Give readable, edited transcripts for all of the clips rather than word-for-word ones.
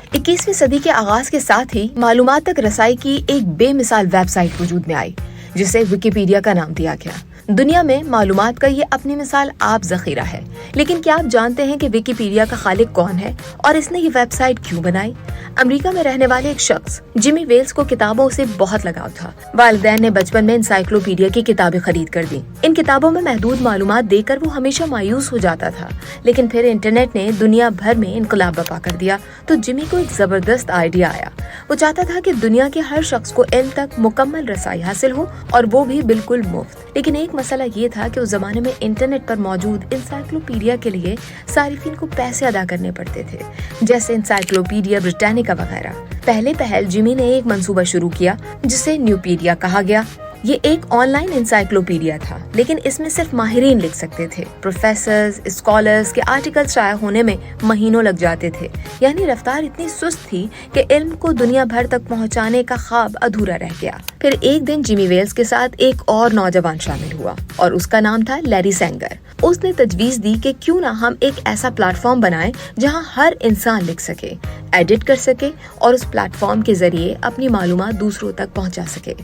21वीं सदी के आगाज के साथ ही मालूमात तक रसाई की एक बेमिसाल वेबसाइट वजूद में आई, जिसे विकिपीडिया का नाम दिया गया। दुनिया में मालूमात का ये अपनी मिसाल आप ज़ख़ीरा है, लेकिन क्या आप जानते हैं कि विकिपीडिया का खालिक कौन है और इसने ये वेबसाइट क्यों बनाई? अमेरिका में रहने वाले एक शख्स जिमी वेल्स को किताबों से बहुत लगाव था। वालिदैन ने बचपन में एनसाइक्लोपीडिया की किताबें खरीद कर दी। इन किताबों में महदूद मालूमात देकर वो हमेशा मायूस हो जाता था, लेकिन फिर इंटरनेट ने दुनिया भर में इनकलाब बर्पा कर दिया तो जिमी को एक जबरदस्त आइडिया आया। वो चाहता था कि दुनिया के हर शख्स को इल्म तक मुकम्मल रसाई हासिल हो, और वो भी बिल्कुल मुफ्त। लेकिन एक मसला ये था कि उस जमाने में इंटरनेट पर मौजूद एनसाइक्लोपीडिया के लिए सारिफिन को पैसे अदा करने पड़ते थे, जैसे एनसाइक्लोपीडिया ब्रिटानिका वगैरह। पहले पहल जिमी ने एक मंसूबा शुरू किया जिसे न्यूपीडिया कहा गया। ये एक ऑनलाइन एनसाइक्लोपीडिया था, लेकिन इसमें सिर्फ माहिरीन लिख सकते थे। प्रोफेसर्स, स्कॉलर्स के आर्टिकल शाया होने में महीनों लग जाते थे। यानी रफ्तार इतनी सुस्त थी कि इल्म को दुनिया भर तक पहुंचाने का ख्वाब अधूरा रह गया। फिर एक दिन जिमी वेल्स के साथ एक और नौजवान शामिल हुआ और उसका नाम था लैरी सेंगर। उसने तजवीज दी कि क्यों ना हम एक ऐसा प्लेटफॉर्म बनाएं जहां हर इंसान लिख सके, एडिट कर सके और उस प्लेटफॉर्म के जरिए अपनी मालूमात दूसरों तक पहुंचा सके।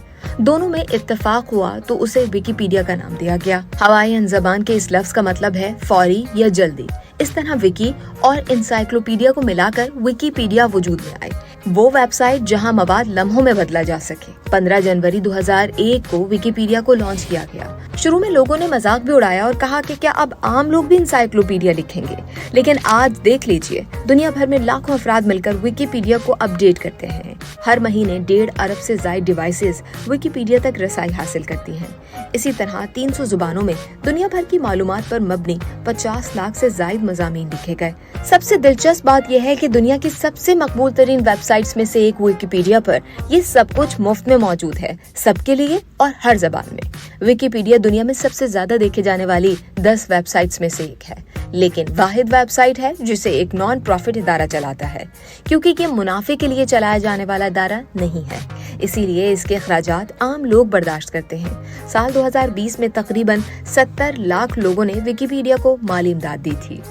दोनों में इत्तेफाक हुआ तो उसे विकिपीडिया का नाम दिया गया। हवाईयन ज़बान के इस लफ्ज का मतलब है फौरी या जल्दी। इस तरह विकी और एनसाइक्लोपीडिया को मिलाकर विकिपीडिया वजूद में आई, वो वेबसाइट जहां मवाद लम्हों में बदला जा सके। 15 जनवरी 2001 को विकिपीडिया को लॉन्च किया गया। शुरू में लोगों ने मजाक भी उड़ाया और कहा कि क्या अब आम लोग भी एनसाइक्लोपीडिया लिखेंगे, लेकिन आज देख लीजिए, दुनिया भर में लाखों अफराद मिलकर विकिपीडिया को अपडेट करते हैं। हर महीने 1.5 अरब से ज्यादा डिवाइसेस विकिपीडिया तक रसाई हासिल करती हैं। इसी तरह 300 जुबानों में दुनिया भर की मालूमात पर मबनी 50 लाख से ज्यादा मज़ामीन लिखे गए। सबसे दिलचस्प बात यह है कि दुनिया की सबसे मकबूल तरीन वेबसाइट्स में से एक विकिपीडिया पर ये सब कुछ मुफ्त में मौजूद है, सबके लिए और हर जबान में। विकिपीडिया दुनिया में सबसे ज्यादा देखे जाने वाली 10 वेबसाइट्स में से एक है, लेकिन वाहिद वेबसाइट है जिसे एक नॉन प्रॉफिट इदारा चलाता है, क्योंकि ये मुनाफे के लिए चलाया जाने वाला इदारा नहीं है, इसीलिए इसके अखराजात आम लोग बर्दाश्त करते हैं। साल 2020 में तकरीबन 70 लाख लोगों ने विकिपीडिया को माली इमदाद दी थी।